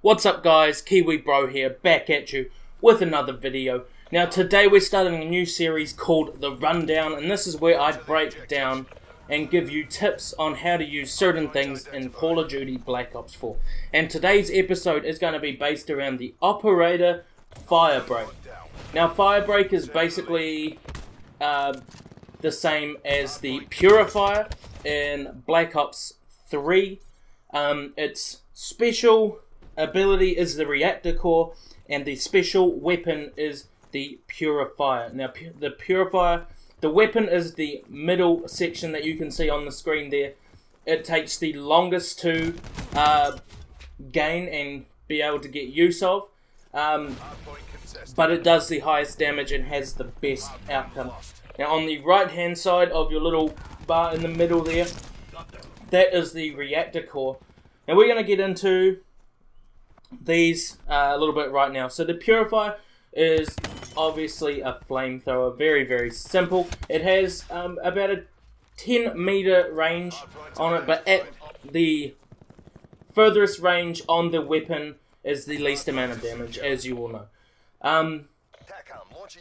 What's up guys, Kiwi Bro here, back at you with another video. Now today we're starting a new series called The Rundown, and this is where I break down and give you tips on how to use certain things in Call of Duty Black Ops 4. And today's episode is going to be based around the Operator Firebreak. Now Firebreak is basically the same as the Purifier in Black Ops 3. Its special ability is the Reactor Core, and the special weapon is the Purifier. Now the Purifier, the weapon is the middle section that you can see on the screen there. It takes the longest to gain and be able to get use of, but it does the highest damage and has the best outcome. Now on the right hand side of your little bar in the middle there, that is the Reactor Core. Now we're going to get into these a little bit right now. So the Purifier is obviously a flamethrower, very simple. It has about a 10 meter range on it, but at the furthest range on the weapon is the least amount of damage, as you all know.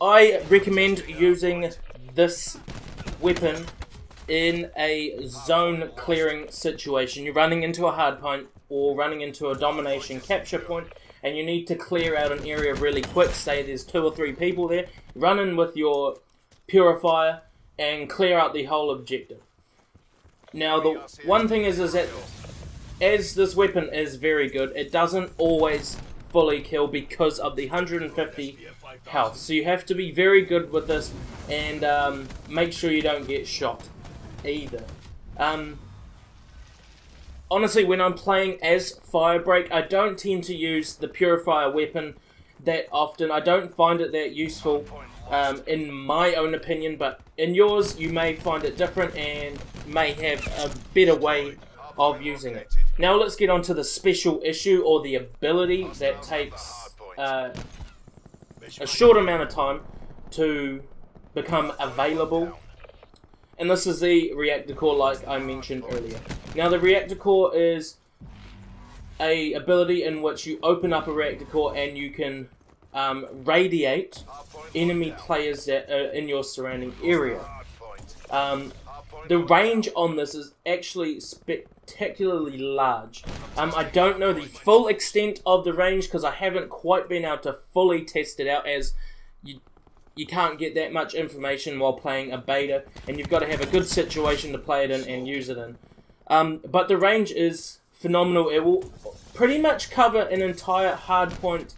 I recommend using this weapon in a zone clearing situation. You're running into a hard point or running into a domination capture point, and you need to clear out an area really quick. Say there's 2 or 3 people there. Run in with your Purifier and clear out the whole objective. Now the one thing is that as this weapon is very good, it doesn't always fully kill because of the 150 health. So you have to be very good with this and make sure you don't get shot either. Honestly, when I'm playing as Firebreak, I don't tend to use the Purifier weapon that often. I don't find it that useful in my own opinion, but in yours you may find it different and may have a better way of using it. Now let's get on to the special issue, or the ability that takes a short amount of time to become available. And this is the Reactor Core, like I mentioned earlier. Now the Reactor Core is a ability in which you open up a Reactor Core and you can radiate enemy players that are in your surrounding area. The range on this is actually spectacularly large. I don't know the full extent of the range because I haven't quite been able to fully test it out, as you can't get that much information while playing a beta, and you've got to have a good situation to play it in and use it in. But the range is phenomenal. It will pretty much cover an entire hardpoint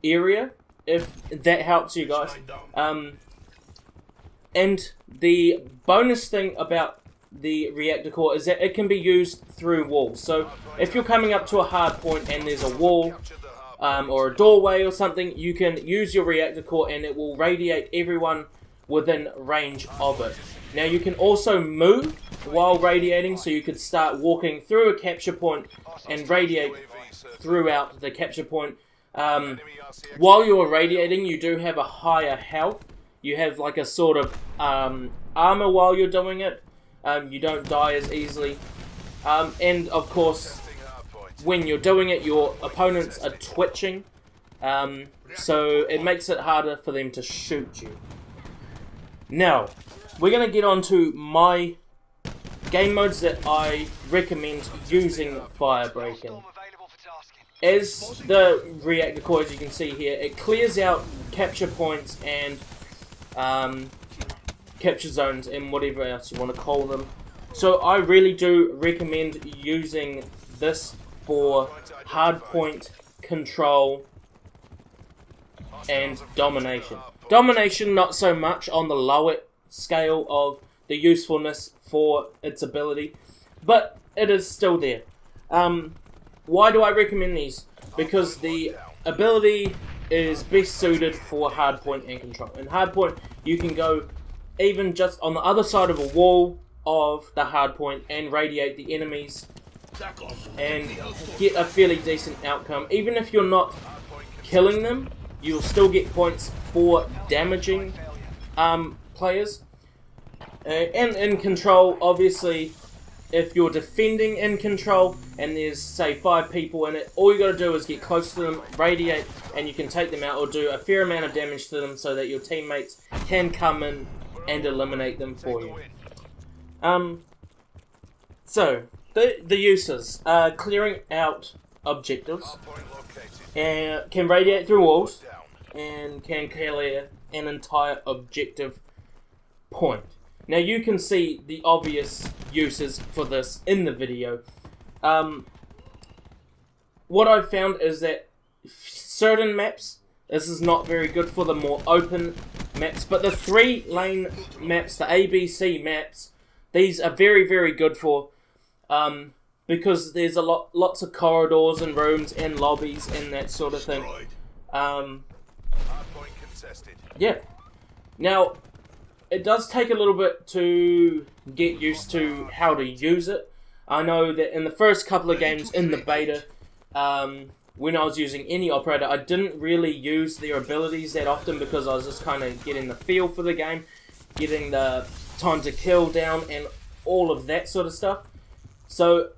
area, if that helps you guys. And the bonus thing about the Reactor Core is that it can be used through walls. So if you're coming up to a hard point and there's a wall or a doorway or something, you can use your Reactor Core and it will radiate everyone within range of it. Now you can also move while radiating, so you could start walking through a capture point and radiate throughout the capture point. While you're radiating, you do have a higher health. You have like a sort of armor while you're doing it. You don't die as easily. And of course, when you're doing it, your opponents are twitching. So it makes it harder for them to shoot you. Now, we're going to get on to my game modes that I recommend using Firebreak in. As the Reactor Core, as you can see here, it clears out capture points and capture zones and whatever else you want to call them. So I really do recommend using this for hardpoint control and domination. Domination not so much on the lower scale of the usefulness for its ability, but it is still there. Why do I recommend these? Because the ability is best suited for hardpoint and control. In hardpoint, you can go even just on the other side of a wall of the hardpoint and radiate the enemies and get a fairly decent outcome. Even if you're not killing them, you'll still get points for damaging players. And in control, obviously, if you're defending in control and there's, say, 5 people in it, all you got to do is get close to them, radiate, and you can take them out or do a fair amount of damage to them so that your teammates can come in and eliminate them for you. So, the uses. Clearing out objectives, and can radiate through walls, and can clear an entire objective point. Now you can see the obvious uses for this in the video. What I've found is that certain maps, this is not very good for the more open maps, but the 3-lane maps, the ABC maps, these are very, very good for, because there's lots of corridors and rooms and lobbies and that sort of thing. Yeah. Now, it does take a little bit to get used to how to use it. I know that in the first couple of games in the beta, when I was using any operator, I didn't really use their abilities that often because I was just kind of getting the feel for the game, getting the time to kill down and all of that sort of stuff. So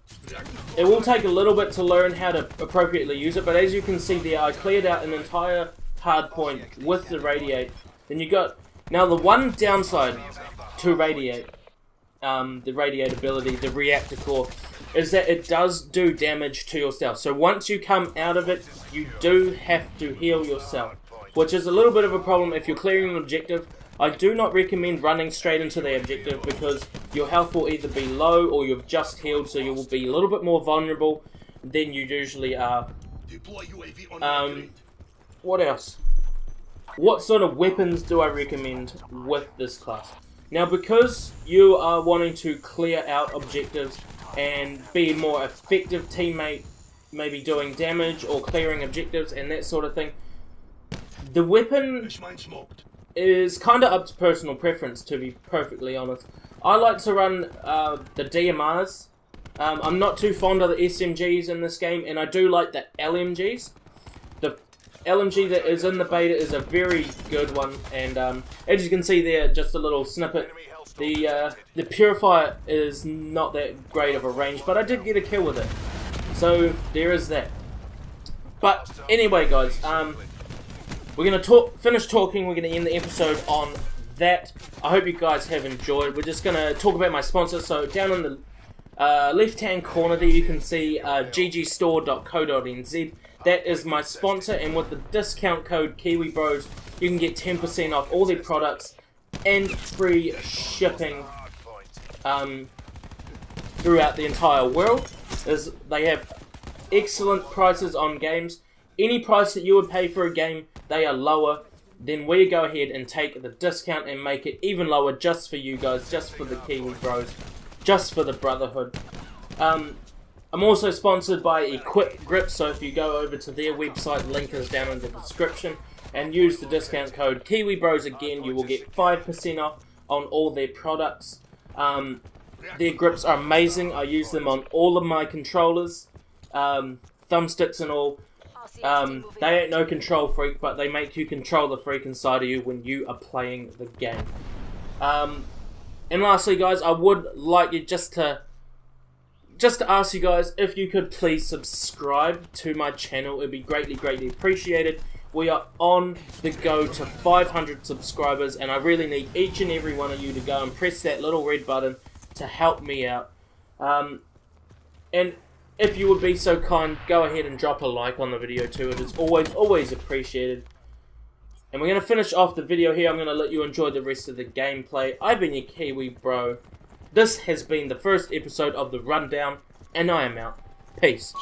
it will take a little bit to learn how to appropriately use it, but as you can see there, I cleared out an entire hard point with the radiate. Then you got, now the one downside to radiate, the radiate ability, the reactor core, is that it does do damage to yourself. So once you come out of it, you do have to heal yourself, which is a little bit of a problem if you're clearing an objective. I do not recommend running straight into the objective because your health will either be low or you've just healed, so you will be a little bit more vulnerable than you usually are. What else? What sort of weapons do I recommend with this class? Now, because you are wanting to clear out objectives and be a more effective teammate, maybe doing damage or clearing objectives and that sort of thing, the weapon is kind of up to personal preference, to be perfectly honest. I like to run the DMRs. I'm not too fond of the SMGs in this game, and I do like the LMGs. The LMG that is in the beta is a very good one, and as you can see there, just a little snippet, the Purifier is not that great of a range, but I did get a kill with it. So there is that. But anyway, guys, we're going to finish talking. We're going to end the episode on that. I hope you guys have enjoyed. We're just going to talk about my sponsor. So down in the left-hand corner there, you can see ggstore.co.nz. That is my sponsor, and with the discount code KiwiBros, you can get 10% off all their products and free shipping throughout the entire world. They have excellent prices on games. Any price that you would pay for a game, they are lower. Then we go ahead and take the discount and make it even lower just for you guys, just for the Kiwi Bros, just for the Brotherhood. I'm also sponsored by Equip Grip, so if you go over to their website, link is down in the description, and use the discount code KiwiBros again, you will get 5% off on all their products. Their grips are amazing. I use them on all of my controllers, thumbsticks and all. They ain't no control freak, but they make you control the freak inside of you when you are playing the game. And lastly, guys, I would like you just to ask you guys if you could please subscribe to my channel. It'd be greatly appreciated. We are on the go to 500 subscribers, and I really need each and every one of you to go and press that little red button to help me out. And if you would be so kind, go ahead and drop a like on the video too. It is always appreciated. And we're going to finish off the video here. I'm going to let you enjoy the rest of the gameplay. I've been your Kiwi Bro. This has been the first episode of The Rundown, and I am out. Peace.